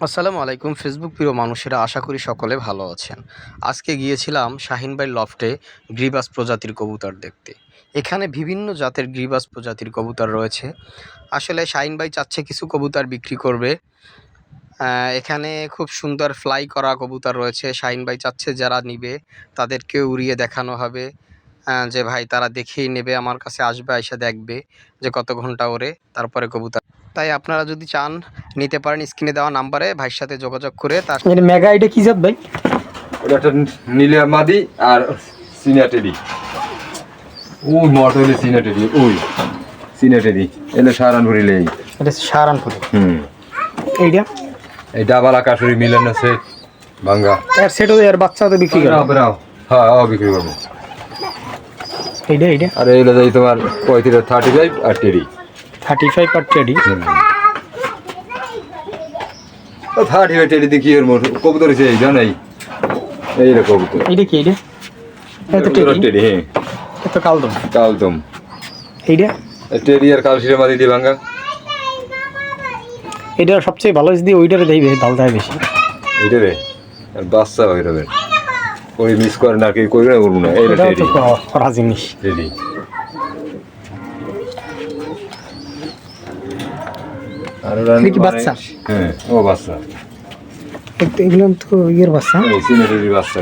আসসালামু আলাইকুম ফেসবুক প্রিয় মানুষেরা, আশা করি সকলে ভালো আছেন। আজকে গিয়েছিলাম শাহিন ভাইয়ের লফটে গ্রিবাস প্রজাতির কবুতর দেখতে। এখানে বিভিন্ন জাতের গ্রিবাস প্রজাতির কবুতর রয়েছে। আসলে শাহিন ভাই চাচ্ছে কিছু কবুতর বিক্রি করবে। এখানে খুব সুন্দর ফ্লাই করা কবুতর রয়েছে। শাহিন ভাই চাচ্ছে যারা নিবে তাদেরকে উড়িয়ে দেখানো হবে, যে ভাই তারা দেখেই নেবে, আমার কাছে আসবে, এসে দেখবে যে কত ঘন্টা ওড়ে, তারপরে কবুতর। তাই আপনারা যদি চান নিতে পারেন, স্ক্রিনে দেওয়া নাম্বারে ভাইয়ের সাথে যোগাযোগ করে তার মেগা এটা কি জাত ভাই? ওটা একটা নীলা মাদি আর সিনাটেডি। ওই মটলে সিনাটেডি, ওই সিনাটেডি এলে সারানপুরি লেই। এটা সারানপুরি। এইটা এই ডাবল আকাশরি মিলন আছে ভাঙ্গা। এর সেটও এর বাচ্চা তো বিক্রি করে। ব্রাও হ্যাঁ বিক্রি করবো। এইটা আর এইগুলো যাই তোমার 35 আর টেডি 35 আর টেডি। 35 টেডি দেখি এর মোট কবুতর আছে এই জানাই এই রে কবুতর। এইটা কি এইটা? এটা টেডি। টেডি হ্যাঁ, এটা কালদম। কালদম। এইটা টেডি আর কালশিরা মাদি দি ভাঙ্গা। এটা সবচেয়ে ভালো যদি ওইটারে দেই ভালো থাকে বেশি। এইটা রে আর বাচ্চা হই রবে। ওই মিস করে না কি কইরা করব না। এই রে টেডি করা জিনিস। টেডি আর ওরা কি বাচ্চা? হ্যাঁ ও বাচ্চা। এগুলো তো ইয়ের বাচ্চা। এই সিনারির বাচ্চা।